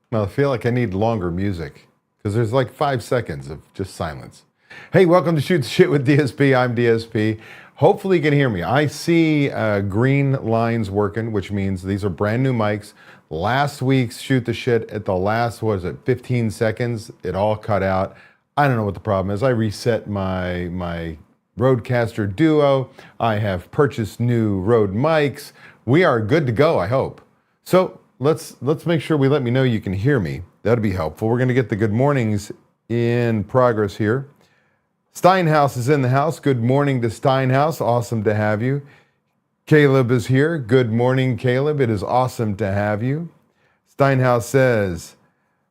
Well, I feel like I need longer music because there's like 5 seconds of just silence. Hey, welcome to Shoot the Shit with DSP. I'm DSP. Hopefully, you can hear me. I see green lines working, which means these are brand new mics. Last week's Shoot the Shit at the last, what is it, 15 seconds, it all cut out. I don't know what the problem is. I reset my Rodecaster Duo. I have purchased new Rode mics. We are good to go, I hope. So let's make sure let me know you can hear me. That'd be helpful. We're going to get the good mornings in progress here. Steinhaus is in the house. Good morning to Steinhaus. Awesome to have you. Caleb is here. Good morning, Caleb. It is awesome to have you. Steinhaus says,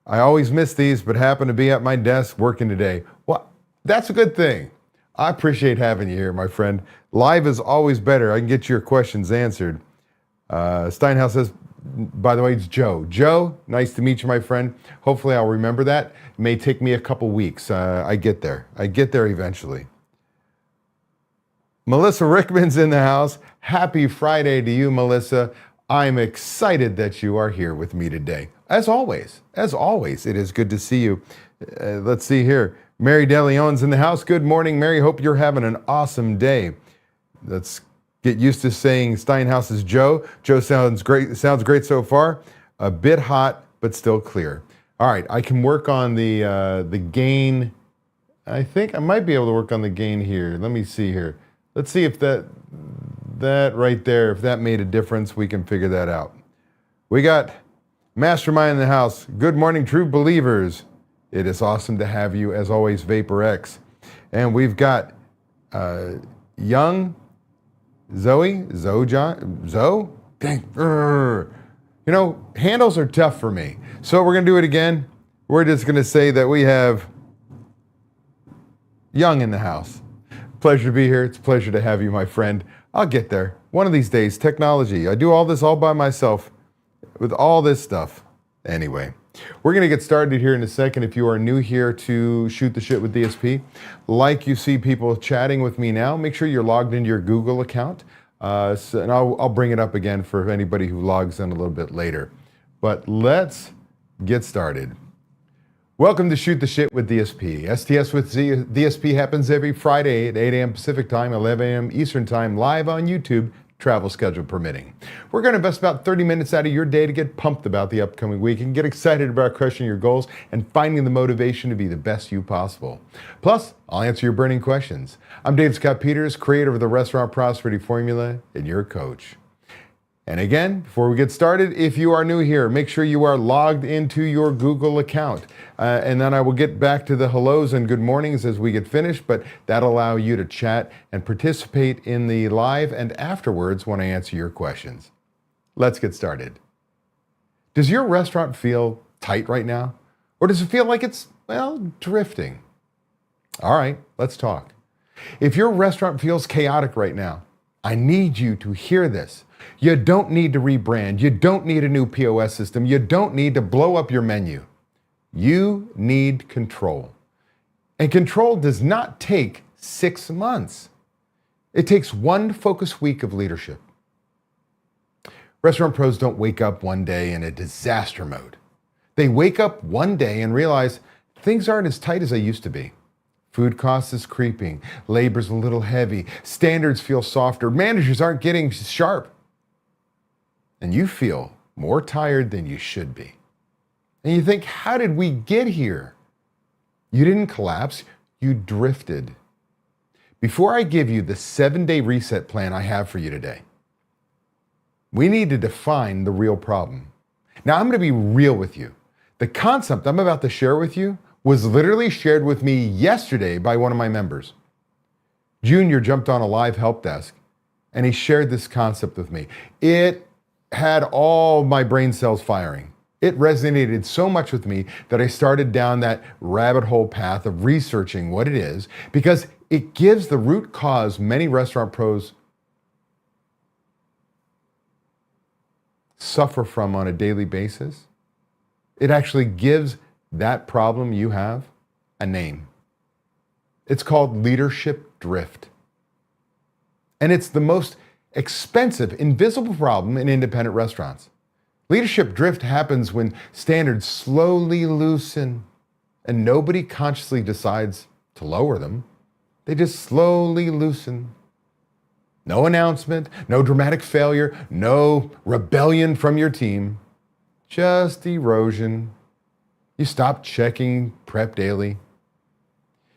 I always miss these, but happen to be at my desk working today. Well, that's a good thing. I appreciate having you here, my friend. Live is always better. I can get your questions answered. Steinhaus says, by the way, it's Joe. Joe, nice to meet you, my friend. Hopefully I'll remember that. It may take me a couple weeks. I get there. I get there eventually. Melissa Rickman's in the house. Happy Friday to you, Melissa. I'm excited that you are here with me today. As always, it is good to see you. Let's see here. Mary DeLeon's in the house. Good morning, Mary. Hope you're having an awesome day. Let's get used to saying Steinhaus is Joe. Joe sounds great so far. A bit hot, but still clear. All right, I can work on the gain. I think I might be able to work on the gain here. Let me see here. Let's see if that right there, if that made a difference, we can figure that out. We got Mastermind in the house. Good morning, true believers. It is awesome to have you, as always, VaporX. And we've got Young Zoe, dang, you know, handles are tough for me. So we're gonna do it again. We're just gonna say that we have Young in the house. Pleasure to be here. It's a pleasure to have you, my friend. I'll get there. One of these days, technology. I do all this all by myself with all this stuff. Anyway, we're going to get started here in a second. If you are new here to Shoot the Shit with DSP, like you see people chatting with me now, make sure you're logged into your Google account. And I'll bring it up again for anybody who logs in a little bit later. But let's get started. Welcome to Shoot the Shit with DSP. STS with DSP happens every Friday at 8 a.m. Pacific Time, 11 a.m. Eastern Time, live on YouTube, travel schedule permitting. We're going to invest about 30 minutes out of your day to get pumped about the upcoming week and get excited about crushing your goals and finding the motivation to be the best you possible. Plus, I'll answer your burning questions. I'm Dave Scott Peters, creator of the Restaurant Prosperity Formula and your coach. And again, before we get started, if you are new here, make sure you are logged into your Google account. And then I will get back to the hellos and good mornings as we get finished, but that'll allow you to chat and participate in the live and afterwards when I answer your questions. Let's get started. Does your restaurant feel tight right now? Or does it feel like it's, well, drifting? All right, let's talk. If your restaurant feels chaotic right now, I need you to hear this. You don't need to rebrand. You don't need a new POS system. You don't need to blow up your menu. You need control. And control does not take 6 months. It takes one focused week of leadership. Restaurant pros don't wake up one day in a disaster mode. They wake up one day and realize things aren't as tight as they used to be. Food costs is creeping. Labor's a little heavy. Standards feel softer. Managers aren't getting sharp. And you feel more tired than you should be. And you think, how did we get here? You didn't collapse, you drifted. Before I give you the 7-day reset plan I have for you today, we need to define the real problem. Now, I'm going to be real with you. The concept I'm about to share with you was literally shared with me yesterday by one of my members. Junior jumped on a live help desk and he shared this concept with me. It had all my brain cells firing. It resonated so much with me that I started down that rabbit hole path of researching what it is because it gives the root cause many restaurant pros suffer from on a daily basis. It actually gives that problem you have a name. It's called leadership drift. And it's the most expensive, invisible problem in independent restaurants. Leadership drift happens when standards slowly loosen and nobody consciously decides to lower them. They just slowly loosen. No announcement, no dramatic failure, no rebellion from your team, just erosion. You stop checking prep daily.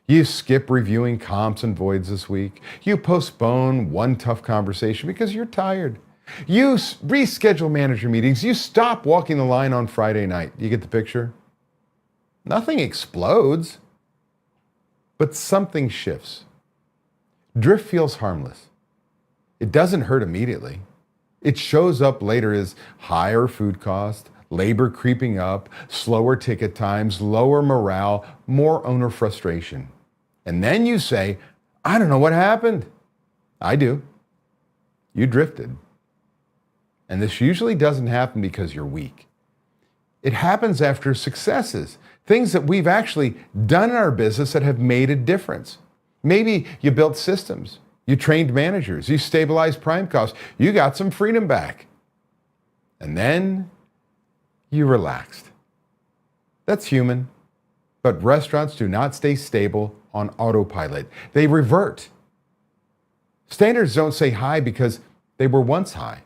You skip reviewing comps and voids this week. You postpone one tough conversation because you're tired. You reschedule manager meetings. You stop walking the line on Friday night. You get the picture? Nothing explodes, but something shifts. Drift feels harmless. It doesn't hurt immediately. It shows up later as higher food cost, labor creeping up, slower ticket times, lower morale, more owner frustration. And then you say, I don't know what happened. I do. You drifted. And this usually doesn't happen because you're weak. It happens after successes, things that we've actually done in our business that have made a difference. Maybe you built systems, you trained managers, you stabilized prime costs, you got some freedom back. And then you relaxed. That's human. But restaurants do not stay stable on autopilot. They revert. Standards don't stay high because they were once high.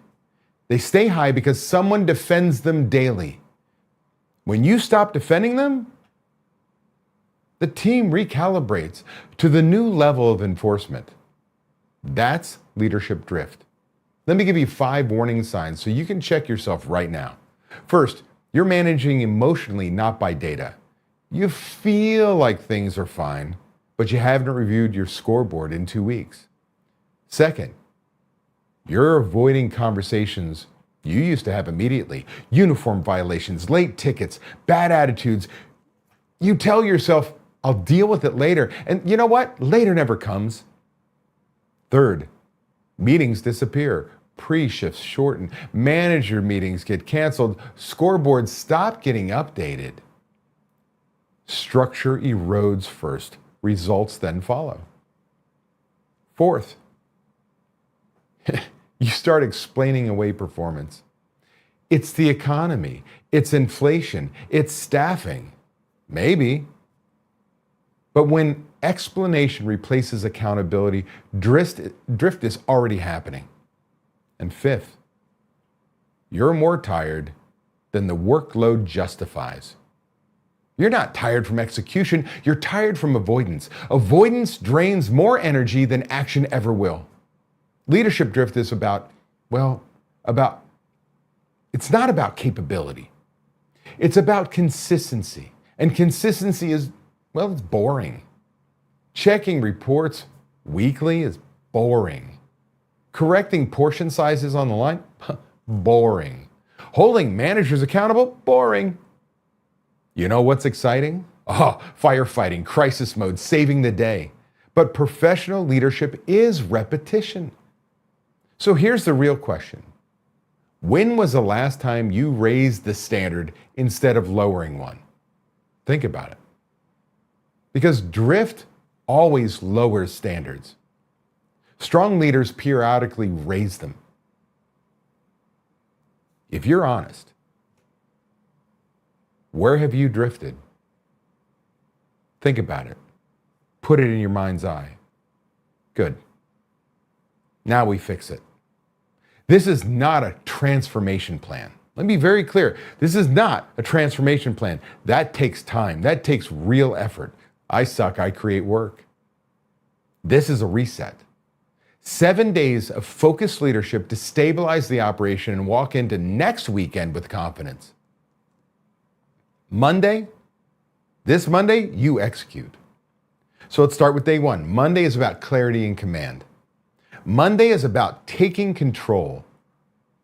They stay high because someone defends them daily. When you stop defending them, the team recalibrates to the new level of enforcement. That's leadership drift. Let me give you 5 warning signs so you can check yourself right now. First, you're managing emotionally, not by data. You feel like things are fine, but you haven't reviewed your scoreboard in 2 weeks. Second, you're avoiding conversations you used to have immediately. Uniform violations, late tickets, bad attitudes. You tell yourself, I'll deal with it later. And you know what? Later never comes. Third, meetings disappear. Pre-shifts shorten. Manager meetings get canceled. Scoreboards stop getting updated. Structure erodes first. Results then follow. Fourth, you start explaining away performance. It's the economy. It's inflation. It's staffing. Maybe. But when explanation replaces accountability, drift is already happening. And fifth, you're more tired than the workload justifies. You're not tired from execution, you're tired from avoidance. Avoidance drains more energy than action ever will. Leadership drift is it's not about capability. It's about consistency. And consistency is, it's boring. Checking reports weekly is boring. Correcting portion sizes on the line? Boring. Holding managers accountable? Boring. You know what's exciting? Firefighting, crisis mode, saving the day. But professional leadership is repetition. So here's the real question. When was the last time you raised the standard instead of lowering one? Think about it. Because drift always lowers standards. Strong leaders periodically raise them. If you're honest, where have you drifted? Think about it. Put it in your mind's eye. Good. Now we fix it. This is not a transformation plan. Let me be very clear. This is not a transformation plan. That takes time. That takes real effort. I suck. I create work. This is a reset. 7 days of focused leadership to stabilize the operation and walk into next weekend with confidence. This Monday, you execute. So let's start with day 1. Monday is about clarity and command. Monday is about taking control.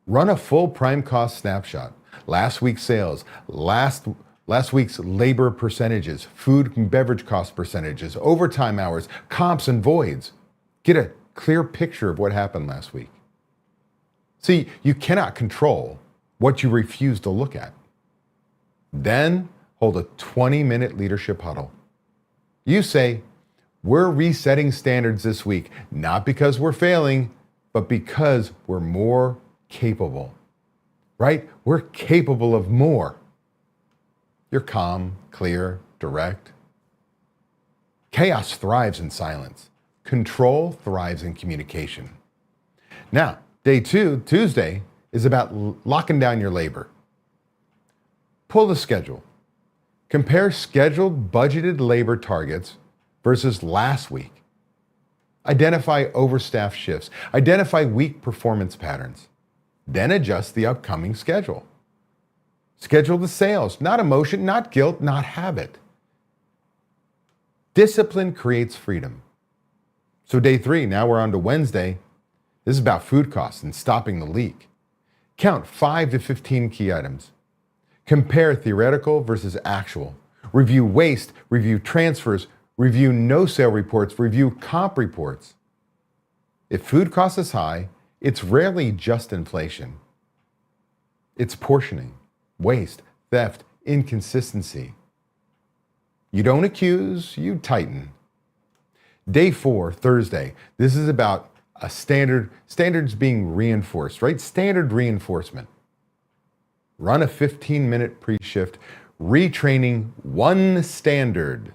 Run a full prime cost snapshot. Last week's sales, last week's labor percentages, food and beverage cost percentages, overtime hours, comps and voids. Get a clear picture of what happened last week. See, you cannot control what you refuse to look at. Then hold a 20-minute leadership huddle. You say, we're resetting standards this week, not because we're failing, but because we're more capable. right? We're capable of more. You're calm, clear, direct. Chaos thrives in silence. Control thrives in communication. Now, day 2, Tuesday, is about locking down your labor. Pull the schedule. Compare scheduled budgeted labor targets versus last week. Identify overstaffed shifts. Identify weak performance patterns. Then adjust the upcoming schedule. Schedule the sales, not emotion, not guilt, not habit. Discipline creates freedom. So day 3, now we're on to Wednesday. This is about food costs and stopping the leak. Count 5 to 15 key items. Compare theoretical versus actual. Review waste, review transfers, review no-sale reports, review comp reports. If food cost is high, it's rarely just inflation. It's portioning, waste, theft, inconsistency. You don't accuse, you tighten. Day 4, Thursday, this is about standards being reinforced, right? Standard reinforcement. Run a 15-minute pre-shift, retraining one standard.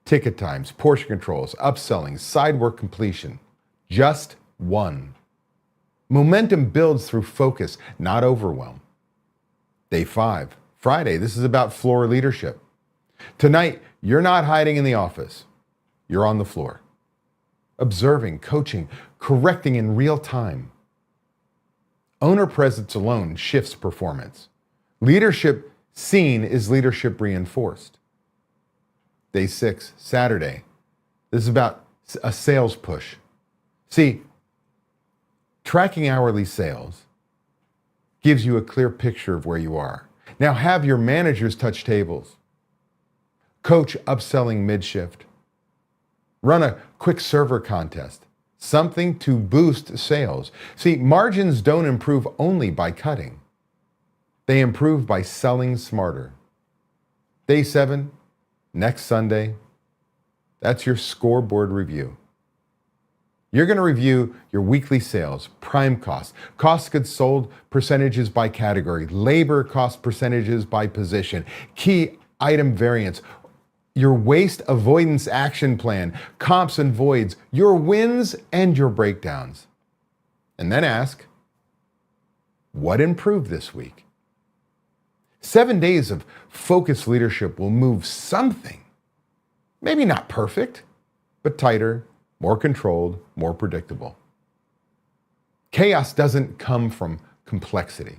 Ticket times, portion controls, upselling, side work completion. Just one. Momentum builds through focus, not overwhelm. Day 5, Friday, this is about floor leadership. Tonight, you're not hiding in the office. You're on the floor. Observing, coaching, correcting in real time. Owner presence alone shifts performance. Leadership seen is leadership reinforced. Day 6, Saturday. This is about a sales push. See, tracking hourly sales gives you a clear picture of where you are. Now have your managers touch tables. Coach upselling mid-shift. Run a quick server contest. Something to boost sales. See, margins don't improve only by cutting. They improve by selling smarter. Day 7, next Sunday, that's your scoreboard review. You're going to review your weekly sales, prime costs, cost of goods sold percentages by category, labor cost percentages by position, key item variance, your waste avoidance action plan, comps and voids, your wins and your breakdowns. And then ask, what improved this week? 7 days of focused leadership will move something. Maybe not perfect, but tighter, more controlled, more predictable. Chaos doesn't come from complexity.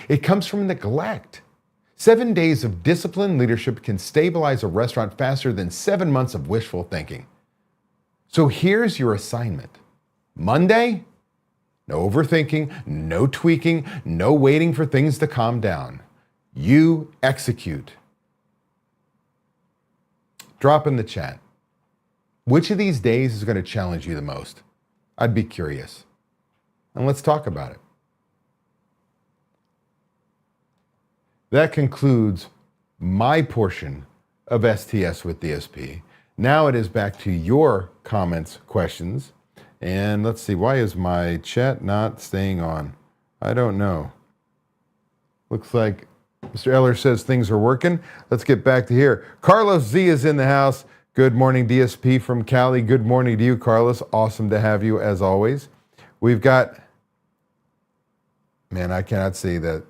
It comes from neglect. 7 days of disciplined leadership can stabilize a restaurant faster than 7 months of wishful thinking. So here's your assignment. Monday, no overthinking, no tweaking, no waiting for things to calm down. You execute. Drop in the chat. Which of these days is going to challenge you the most? I'd be curious. And let's talk about it. That concludes my portion of STS with DSP. Now it is back to your comments, questions. And let's see, why is my chat not staying on? I don't know. Looks like Mr. Eller says things are working. Let's get back to here. Carlos Z is in the house. Good morning, DSP from Cali. Good morning to you, Carlos. Awesome to have you as always. We've got, man, I cannot see that.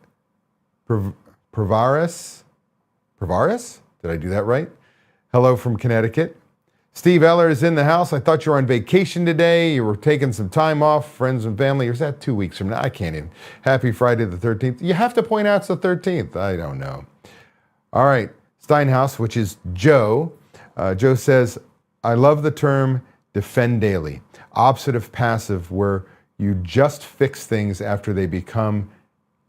Pravaris? Did I do that right? Hello from Connecticut. Steve Eller is in the house. I thought you were on vacation today. You were taking some time off, friends and family. Or is that 2 weeks from now? I can't even. Happy Friday the 13th. You have to point out it's the 13th. I don't know. All right. Steinhaus, which is Joe. Joe says, I love the term defend daily. Opposite of passive, where you just fix things after they become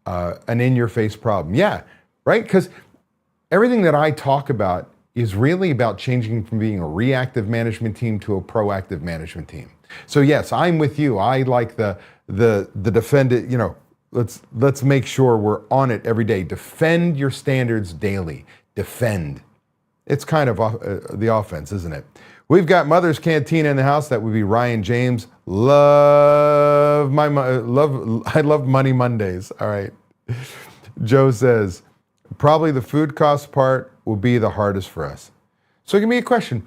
an in-your-face problem. Yeah, right? Because everything that I talk about is really about changing from being a reactive management team to a proactive management team. So yes, I'm with you. I like the defend it, let's make sure we're on it every day. Defend your standards daily. Defend. It's kind of the offense, isn't it? We've got Mother's Cantina in the house. That would be Ryan James. I love Money Mondays. All right. Joe says, probably the food cost part will be the hardest for us. So give me a question.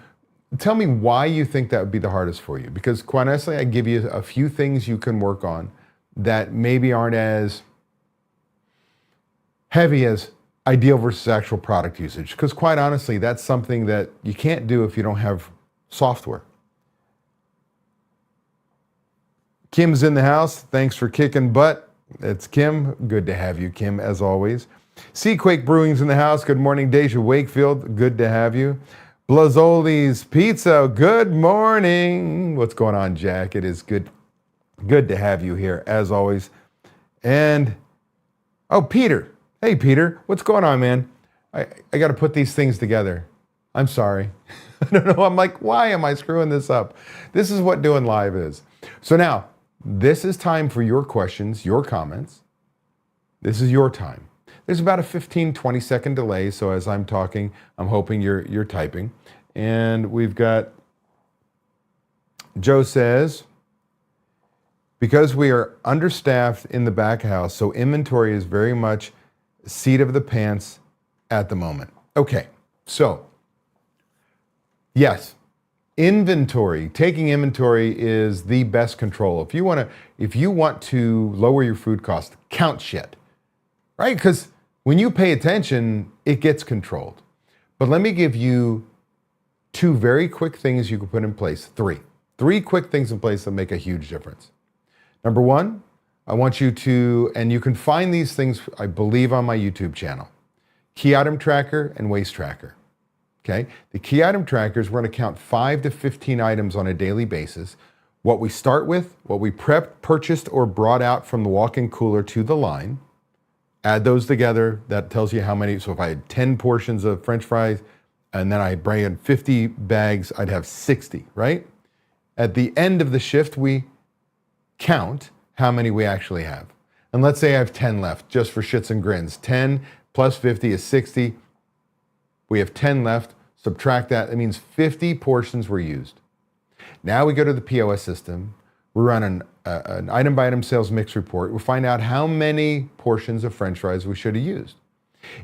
Tell me why you think that would be the hardest for you. Because quite honestly, I give you a few things you can work on that maybe aren't as heavy as ideal versus actual product usage. Because quite honestly, that's something that you can't do if you don't have software. Kim's in the house. Thanks for kicking butt. It's Kim. Good to have you, Kim, as always. Seaquake Brewing's in the house. Good morning, Deja Wakefield. Good to have you. Blazzoli's Pizza. Good morning. What's going on, Jack? It is good to have you here, as always. And, oh, Peter. Hey, Peter. What's going on, man? I got to put these things together. I'm sorry. I don't know. I'm like, why am I screwing this up? This is what doing live is. So now, this is time for your questions, your comments. This is your time. There's about a 15, 20-second delay, so as I'm talking, I'm hoping you're typing. And we've got, Joe says, because we are understaffed in the back house, so inventory is very much seat of the pants at the moment. Okay, so, yes. Inventory, taking inventory is the best control. If you want to lower your food cost, count shit, right? Because when you pay attention, it gets controlled. But let me give you two very quick things you can put in place. Three quick things in place that make a huge difference. Number one, I want you to, and you can find these things, I believe, on my YouTube channel, Key Item Tracker and Waste Tracker. Okay, the key item trackers, we're going to count 5 to 15 items on a daily basis. What we start with, what we prepped, purchased, or brought out from the walk-in cooler to the line. Add those together. That tells you how many. So if I had 10 portions of French fries and then I bring in 50 bags, I'd have 60, right? At the end of the shift, we count how many we actually have. And let's say I have 10 left, just for shits and grins. 10 plus 50 is 60. We have 10 left, subtract that, that means 50 portions were used. Now we go to the POS system, we run an item by item sales mix report, we find out how many portions of French fries we should have used.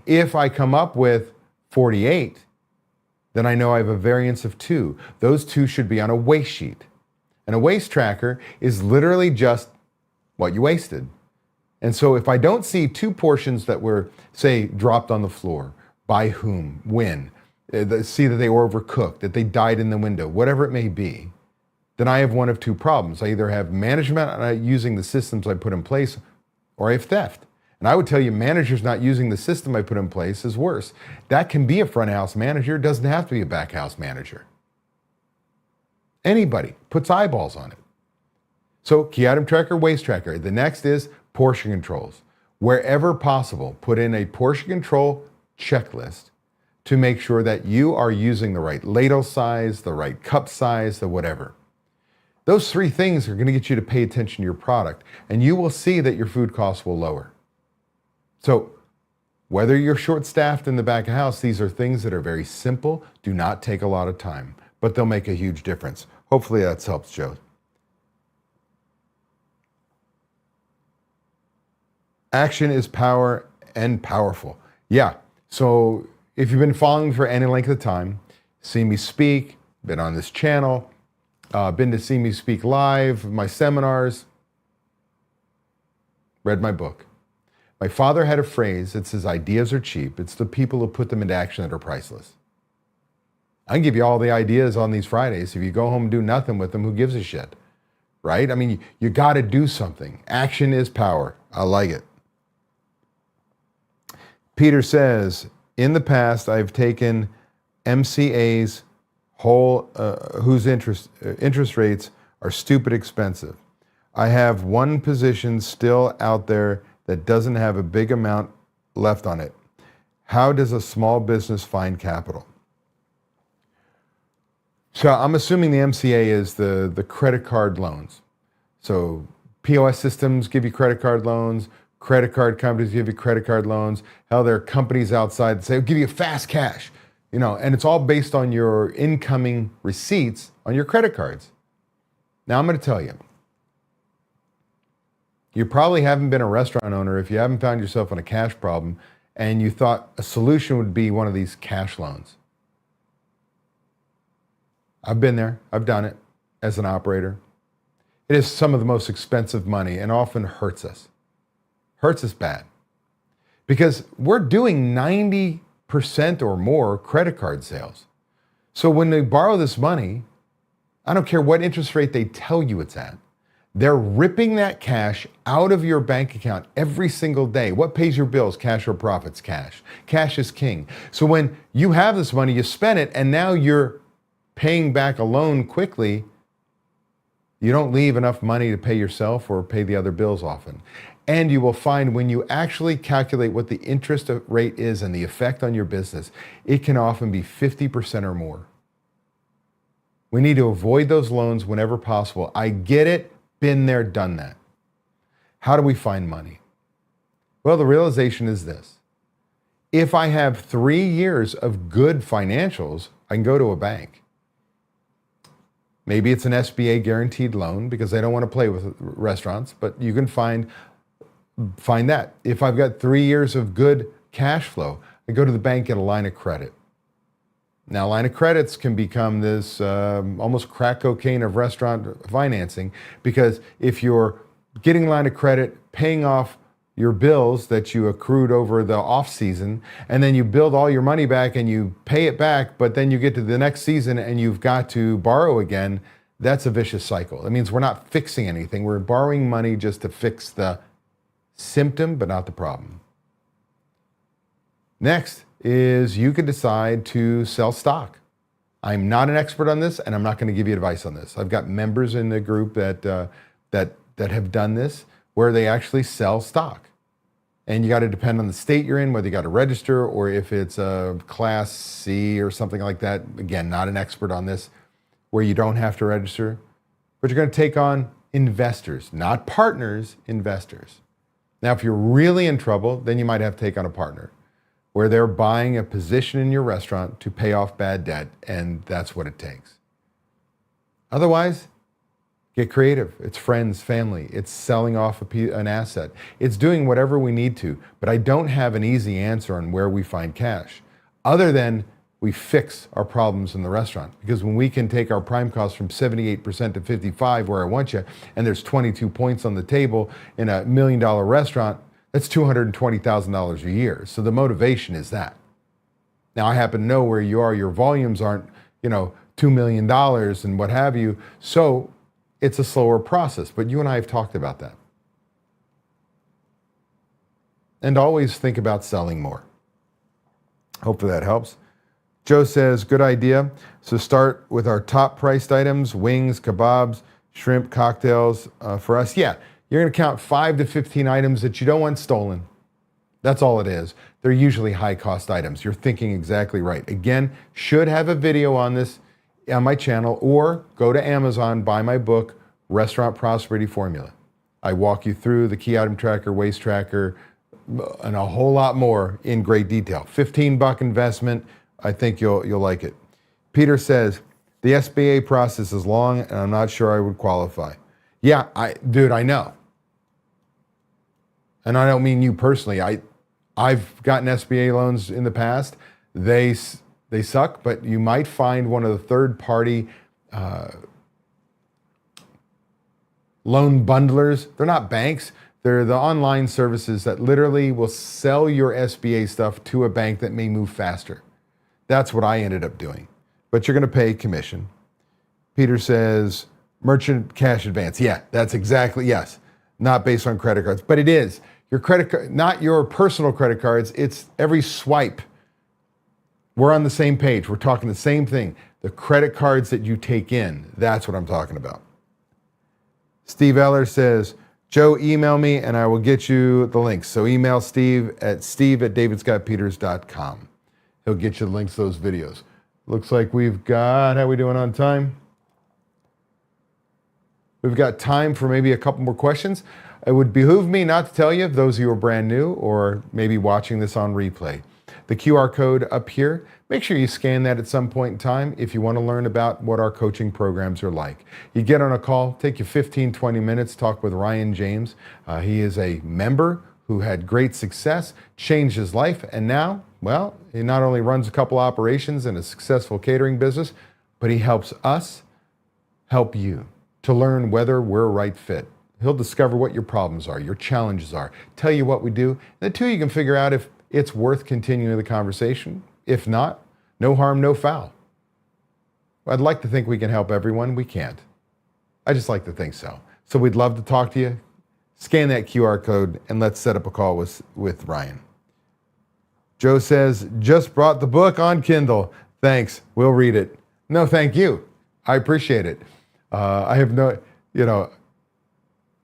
If I come up with 48, then I know I have a variance of 2. Those 2 should be on a waste sheet. And a waste tracker is literally just what you wasted. And so if I don't see 2 portions that were, say, dropped on the floor, by whom, when, see that they were overcooked, that they died in the window, whatever it may be, then I have one of 2 problems. I either have management not using the systems I put in place, or I have theft. And I would tell you, managers not using the system I put in place is worse. That can be a front house manager. It doesn't have to be a back house manager. Anybody puts eyeballs on it. So key item tracker, waste tracker. The next is portion controls. Wherever possible, put in a portion control checklist to make sure that you are using the right ladle size, the right cup size, the whatever. Those 3 things are going to get you to pay attention to your product, and you will see that your food costs will lower. So whether you're short-staffed in the back of house, these are things that are very simple, do not take a lot of time, but they'll make a huge difference. Hopefully that helps, Joe. Action is power and powerful. Yeah. So if you've been following for any length of time, seen me speak, been on this channel, been to see me speak live, my seminars, read my book. My father had a phrase that says, ideas are cheap. It's the people who put them into action that are priceless. I can give you all the ideas on these Fridays. If you go home and do nothing with them, who gives a shit? Right? I mean, you got to do something. Action is power. I like it. Peter says, in the past, I've taken MCA's whose interest rates are stupid expensive. I have one position still out there that doesn't have a big amount left on it. How does a small business find capital? So I'm assuming the MCA is the credit card loans. So POS systems give you credit card loans. Credit card companies give you credit card loans. Hell, there are companies outside that say, "I'll give you fast cash," and it's all based on your incoming receipts on your credit cards. Now I'm going to tell you, You probably haven't been a restaurant owner if you haven't found yourself in a cash problem and you thought a solution would be one of these cash loans. I've been there. I've done it as an operator. It is some of the most expensive money and often hurts us. Hurts us bad. Because we're doing 90% or more credit card sales. So when they borrow this money, I don't care what interest rate they tell you it's at, they're ripping that cash out of your bank account every single day. What pays your bills? Cash or profits? Cash. Cash is king. So when you have this money, you spend it, and now you're paying back a loan quickly, you don't leave enough money to pay yourself or pay the other bills often. And you will find when you actually calculate what the interest rate is and the effect on your business, it can often be 50% or more. We need to avoid those loans whenever possible. I get it, been there, done that. How do we find money? Well, the realization is this. If I have 3 years of good financials, I can go to a bank. Maybe it's an SBA guaranteed loan because they don't want to play with restaurants, but you can find that. If I've got 3 years of good cash flow, I go to the bank, get a line of credit. Now, line of credits can become this almost crack cocaine of restaurant financing, because if you're getting a line of credit, paying off your bills that you accrued over the off season, and then you build all your money back and you pay it back, but then you get to the next season and you've got to borrow again, that's a vicious cycle. It means we're not fixing anything. We're borrowing money just to fix the symptom, but not the problem. Next is you could decide to sell stock. I'm not an expert on this, and I'm not going to give you advice on this. I've got members in the group that have done this, where they actually sell stock. And you got to depend on the state you're in, whether you got to register or if it's a Class C or something like that. Again, not an expert on this, where you don't have to register. But you're going to take on investors, not partners, investors. Now, if you're really in trouble, then you might have to take on a partner, where they're buying a position in your restaurant to pay off bad debt, and that's what it takes. Otherwise, get creative. It's friends, family. It's selling off an asset. It's doing whatever we need to, but I don't have an easy answer on where we find cash, other than we fix our problems in the restaurant. Because when we can take our prime cost from 78% to 55%, where I want you, and there's 22 points on the table in $1 million restaurant, that's $220,000 a year. So the motivation is that. Now, I happen to know where you are. Your volumes aren't, $2 million and what have you. So it's a slower process, but you and I have talked about that. And always think about selling more. Hopefully that helps. Joe says, good idea. So start with our top priced items: wings, kebabs, shrimp, cocktails. For us, yeah, you're going to count 5 to 15 items that you don't want stolen. That's all it is. They're usually high cost items. You're thinking exactly right. Again, should have a video on this on my channel, or go to Amazon, buy my book, Restaurant Prosperity Formula. I walk you through the key item tracker, waste tracker, and a whole lot more in great detail. $15 investment. I think you'll like it. Peter says, the SBA process is long and I'm not sure I would qualify. Yeah, dude, I know. And I don't mean you personally. I've gotten SBA loans in the past. They suck, but you might find one of the third-party loan bundlers. They're not banks. They're the online services that literally will sell your SBA stuff to a bank that may move faster. That's what I ended up doing. But you're going to pay commission. Peter says, merchant cash advance. Yeah, that's exactly, yes. Not based on credit cards, but it is. Your credit card, not your personal credit cards. It's every swipe. We're on the same page. We're talking the same thing. The credit cards that you take in, that's what I'm talking about. Steve Eller says, Joe, email me and I will get you the links. So email Steve at davidscottpeters.com. He'll get you the links to those videos. Looks like we've got, how are we doing on time? We've got time for maybe a couple more questions. It would behoove me not to tell you, if those of you are brand new or maybe watching this on replay, The QR code up here, make sure you scan that at some point in time if you want to learn about what our coaching programs are like. You get on a call, take you 15, 20 minutes, talk with Ryan James. He is a member who had great success, changed his life, and now, well, he not only runs a couple operations and a successful catering business, but he helps us help you to learn whether we're a right fit. He'll discover what your problems are, your challenges are, tell you what we do. And the two, you can figure out if it's worth continuing the conversation. If not, no harm, no foul. I'd like to think we can help everyone. We can't. I just like to think so. So we'd love to talk to you. Scan that QR code and let's set up a call with Ryan. Joe says, just brought the book on Kindle. Thanks. We'll read it. No, thank you. I appreciate it. I have no,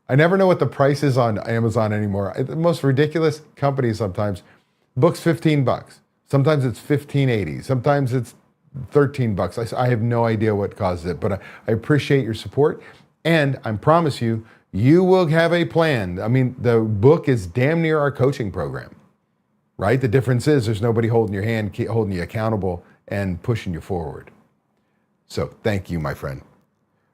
I never know what the price is on Amazon anymore. The most ridiculous companies sometimes. Book's $15. Sometimes it's $15.80. Sometimes it's $13. I have no idea what causes it, but I appreciate your support. And I promise you, you will have a plan. I mean, the book is damn near our coaching program, right? The difference is there's nobody holding your hand, holding you accountable and pushing you forward. So thank you, my friend.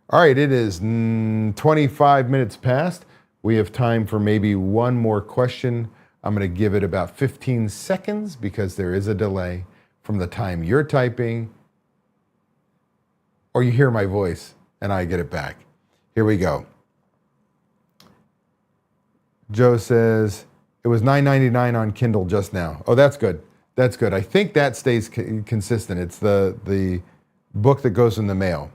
All right, it is 25 minutes past. We have time for maybe one more question. I'm going to give it about 15 seconds because there is a delay from the time you're typing or you hear my voice and I get it back. Here we go. Joe says, it was $9.99 on Kindle just now. Oh, that's good. That's good. I think that stays consistent. It's the book that goes in the mail.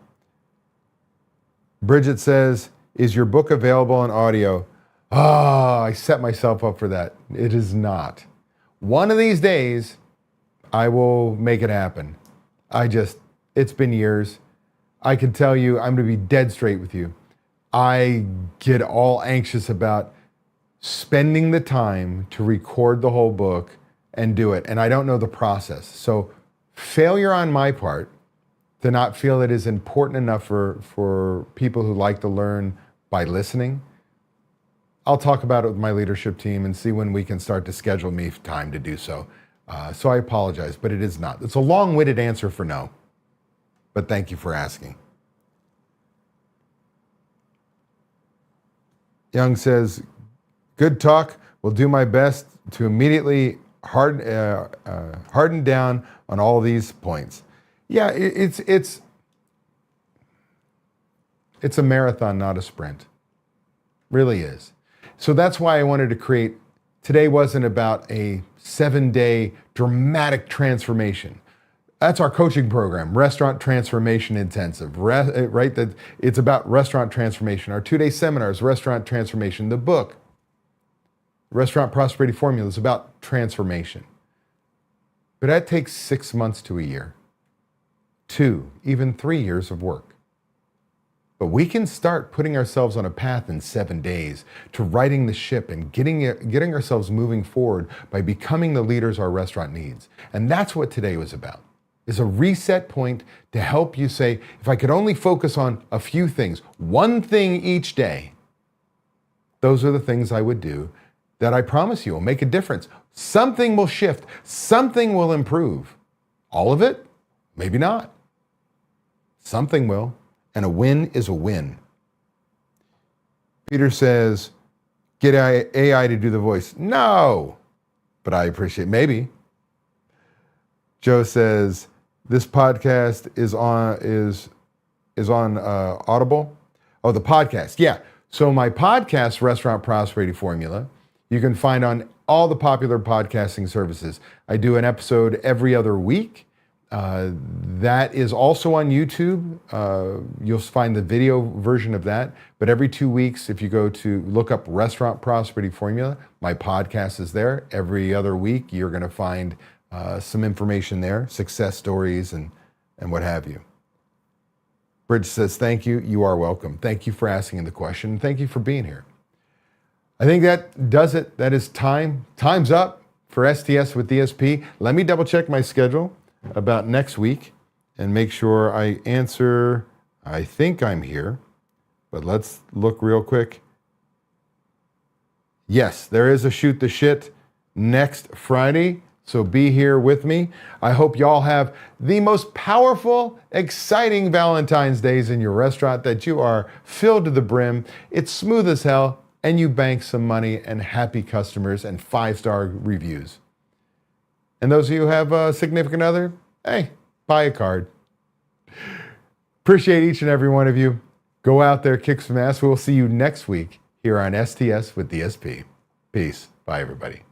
Bridget says, is your book available in audio? I set myself up for that. It is not. One of these days, I will make it happen. It's been years. I can tell you, I'm going to be dead straight with you. I get all anxious about spending the time to record the whole book and do it. And I don't know the process. So failure on my part to not feel it is important enough for people who like to learn by listening. I'll talk about it with my leadership team and see when we can start to schedule me time to do so. So I apologize, but it is not. It's a long-winded answer for no, but thank you for asking. Young says, good talk. Will do my best to immediately harden down on all these points. Yeah, it's a marathon, not a sprint. Really is. So that's why I wanted to create, today wasn't about a 7-day dramatic transformation. That's our coaching program, Restaurant Transformation Intensive, right? That it's about restaurant transformation. Our 2-day seminars, Restaurant Transformation. The book, Restaurant Prosperity Formula, is about transformation. But that takes 6 months to a year, 2, even 3 years of work. But we can start putting ourselves on a path in 7 days to righting the ship and getting ourselves moving forward by becoming the leaders our restaurant needs. And that's what today was about, is a reset point to help you say, if I could only focus on a few things, one thing each day, those are the things I would do that I promise you will make a difference. Something will shift, something will improve. All of it? Maybe not. Something will. And a win is a win. Peter says, get AI to do the voice. No, but I appreciate, maybe. Joe says, this podcast is on Audible. Oh, the podcast. Yeah. So my podcast, Restaurant Prosperity Formula, you can find on all the popular podcasting services. I do an episode every other week. That is also on YouTube. You'll find the video version of that. But every 2 weeks, if you go to look up Restaurant Prosperity Formula, my podcast is there. Every other week, you're going to find some information there, success stories and what have you. Bridge says, thank you. You are welcome. Thank you for asking the question. Thank you for being here. I think that does it. That is time. Time's up for STS with DSP. Let me double check my schedule about next week and make sure I answer. I think I'm here, but let's look real quick. Yes, there is a Shoot the Shit next Friday, So be here with me. I hope y'all have the most powerful, exciting Valentine's days in your restaurant, that you are filled to the brim. It's smooth as hell, and you bank some money and happy customers and 5-star reviews. And those of you who have a significant other, hey, buy a card. Appreciate each and every one of you. Go out there, kick some ass. We'll see you next week here on STS with DSP. Peace. Bye, everybody.